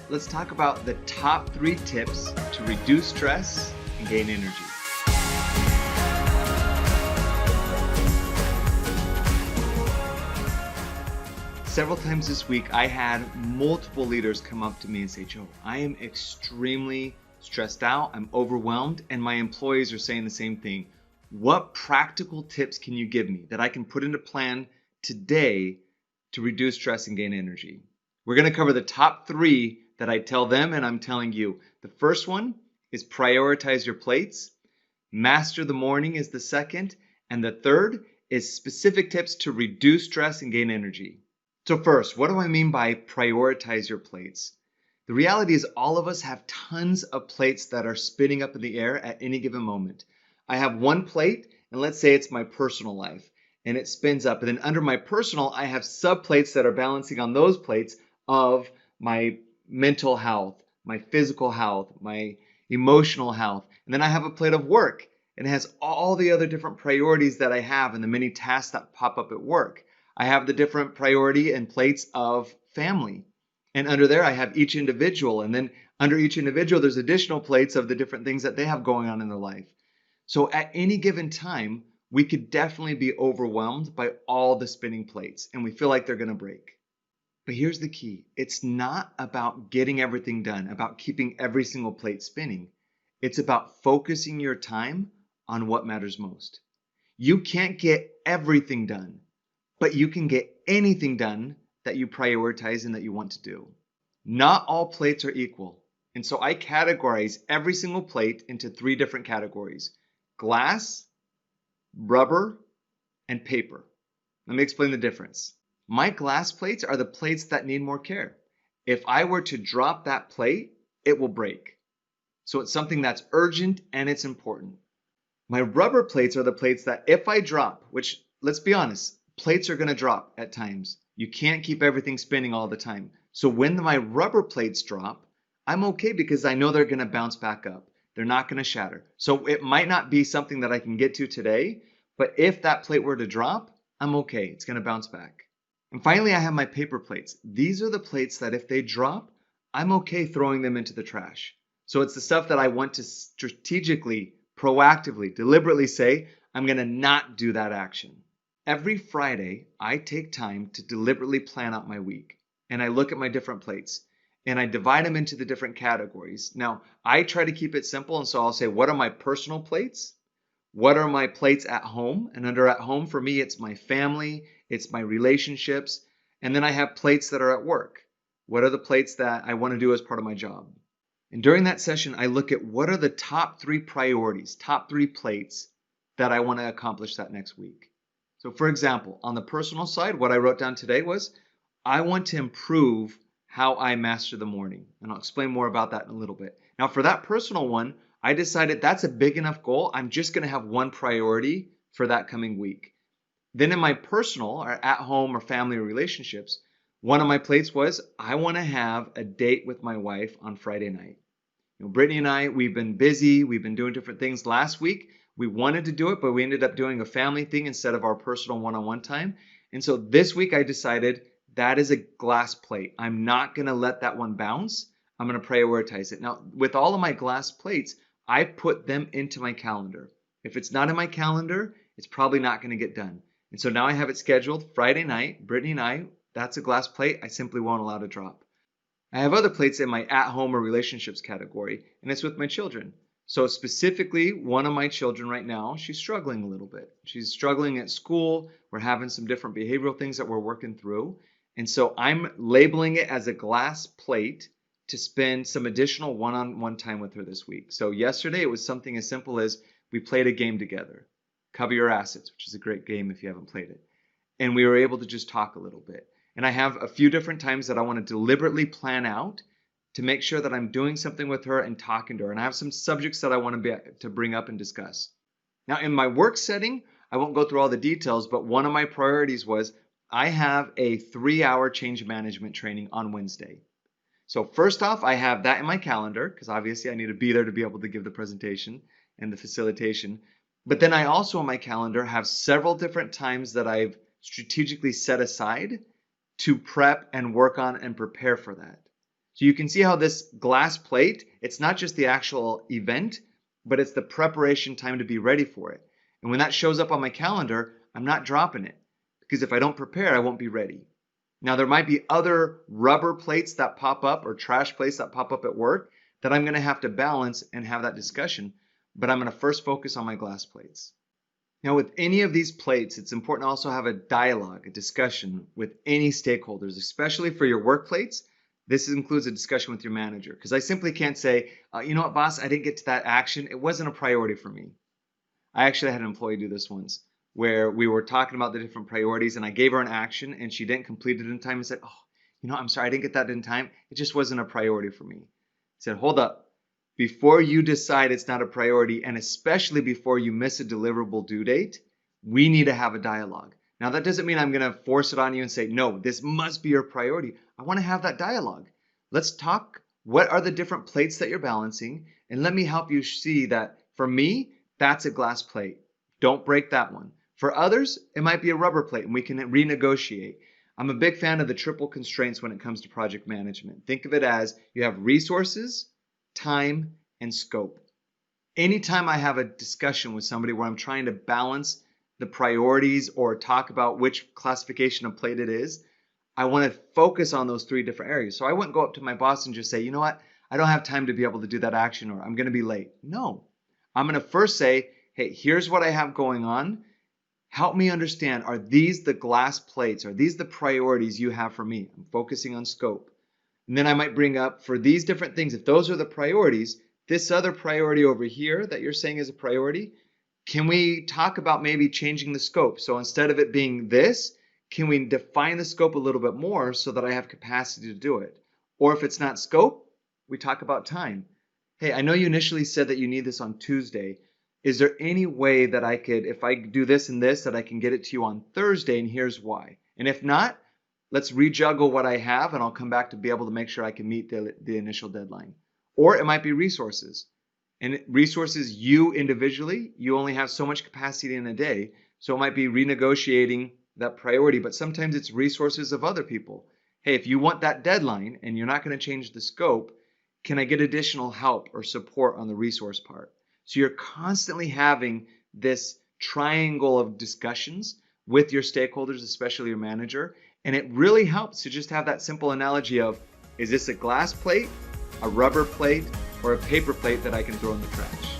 let's talk about the top 3 tips to reduce stress and gain energy. Several times this week, I had multiple leaders come up to me and say, Joe, I am extremely stressed out, I'm overwhelmed, and my employees are saying the same thing. What practical tips can you give me that I can put into plan today to reduce stress and gain energy? We're going to cover the top 3 that I tell them and I'm telling you. The first one is prioritize your plates. Master the morning is the second. And the third is specific tips to reduce stress and gain energy. So first, what do I mean by prioritize your plates? The reality is all of us have tons of plates that are spinning up in the air at any given moment. I have one plate, and let's say it's my personal life, and it spins up. And then under my personal, I have sub-plates that are balancing on those plates of my mental health, my physical health, my emotional health. And then I have a plate of work, and it has all the other different priorities that I have and the many tasks that pop up at work. I have the different priority and plates of family. And under there, I have each individual. And then under each individual, there's additional plates of the different things that they have going on in their life. So at any given time, we could definitely be overwhelmed by all the spinning plates, and we feel like they're going to break. But here's the key. It's not about getting everything done, about keeping every single plate spinning. It's about focusing your time on what matters most. You can't get everything done, but you can get anything done that you prioritize and that you want to do. Not all plates are equal. And so I categorize every single plate into 3 different categories: glass, rubber, and paper. Let me explain the difference. My glass plates are the plates that need more care. If I were to drop that plate, it will break. So it's something that's urgent and it's important. My rubber plates are the plates that if I drop, which let's be honest, plates are going to drop at times. You can't keep everything spinning all the time. So when my rubber plates drop, I'm okay because I know they're going to bounce back up. They're not going to shatter. So it might not be something that I can get to today, but if that plate were to drop, I'm okay. It's going to bounce back. And finally, I have my paper plates. These are the plates that if they drop, I'm okay throwing them into the trash. So it's the stuff that I want to strategically, proactively, deliberately say, I'm going to not do that action. Every Friday, I take time to deliberately plan out my week, and I look at my different plates, and I divide them into the different categories. Now, I try to keep it simple, and so I'll say, what are my personal plates? What are my plates at home? And under at home, for me, it's my family, it's my relationships, and then I have plates that are at work. What are the plates that I want to do as part of my job? And during that session, I look at what are the top 3 priorities, top 3 plates that I want to accomplish that next week. So for example, on the personal side, what I wrote down today was, I want to improve how I master the morning. And I'll explain more about that in a little bit. Now for that personal one, I decided that's a big enough goal. I'm just going to have one priority for that coming week. Then in my personal or at home or family or relationships, one of my plates was, I want to have a date with my wife on Friday night. Brittany and I, we've been busy. We've been doing different things. Last week, we wanted to do it, but we ended up doing a family thing instead of our personal one-on-one time. And so this week I decided that is a glass plate. I'm not going to let that one bounce. I'm going to prioritize it. Now, with all of my glass plates, I put them into my calendar. If it's not in my calendar, it's probably not going to get done. And so now I have it scheduled Friday night. Brittany and I, that's a glass plate I simply won't allow to drop. I have other plates in my at-home or relationships category, and it's with my children. So specifically, one of my children right now, she's struggling a little bit. She's struggling at school. We're having some different behavioral things that we're working through. And so I'm labeling it as a glass plate to spend some additional one-on-one time with her this week. So yesterday, it was something as simple as we played a game together, Cover Your Assets, which is a great game if you haven't played it. And we were able to just talk a little bit. And I have a few different times that I want to deliberately plan out to make sure that I'm doing something with her and talking to her. And I have some subjects that I want to bring up and discuss. Now, in my work setting, I won't go through all the details, but one of my priorities was I have a 3-hour change management training on Wednesday. So first off, I have that in my calendar because obviously I need to be there to be able to give the presentation and the facilitation. But then I also on my calendar have several different times that I've strategically set aside to prep and work on and prepare for that. So you can see how this glass plate, it's not just the actual event, but it's the preparation time to be ready for it. And when that shows up on my calendar, I'm not dropping it, because if I don't prepare, I won't be ready. Now, there might be other rubber plates that pop up or trash plates that pop up at work that I'm going to have to balance and have that discussion, but I'm going to first focus on my glass plates. Now, with any of these plates, it's important to also have a dialogue, a discussion with any stakeholders, especially for your work plates. This includes a discussion with your manager, because I simply can't say, you know what, boss, I didn't get to that action. It wasn't a priority for me. I actually had an employee do this once, where we were talking about the different priorities and I gave her an action and she didn't complete it in time and said, oh, you know, I'm sorry, I didn't get that in time. It just wasn't a priority for me. I said, hold up. Before you decide it's not a priority, and especially before you miss a deliverable due date, we need to have a dialogue. Now, that doesn't mean I'm going to force it on you and say, no, this must be your priority. I want to have that dialogue. Let's talk. What are the different plates that you're balancing? And let me help you see that for me, that's a glass plate. Don't break that one. For others, it might be a rubber plate and we can renegotiate. I'm a big fan of the triple constraints when it comes to project management. Think of it as you have resources, time, and scope. Anytime I have a discussion with somebody where I'm trying to balance the priorities or talk about which classification of plate it is, I want to focus on those three different areas. So I wouldn't go up to my boss and just say, you know what, I don't have time to be able to do that action, or I'm going to be late. No, I'm going to first say, hey, here's what I have going on. Help me understand, are these the glass plates? Are these the priorities you have for me? I'm focusing on scope. And then I might bring up, for these different things, if those are the priorities, this other priority over here that you're saying is a priority, can we talk about maybe changing the scope? So instead of it being this, can we define the scope a little bit more so that I have capacity to do it? Or if it's not scope, we talk about time. Hey, I know you initially said that you need this on Tuesday. Is there any way that I could, if I do this and this, that I can get it to you on Thursday, and here's why? And if not, let's rejuggle what I have and I'll come back to be able to make sure I can meet the initial deadline. Or it might be resources. And resources, you individually, you only have so much capacity in a day. So it might be renegotiating that priority, but sometimes it's resources of other people. Hey, if you want that deadline and you're not going to change the scope, can I get additional help or support on the resource part? So you're constantly having this triangle of discussions with your stakeholders, especially your manager. And it really helps to just have that simple analogy of, is this a glass plate, a rubber plate, or a paper plate that I can throw in the trash?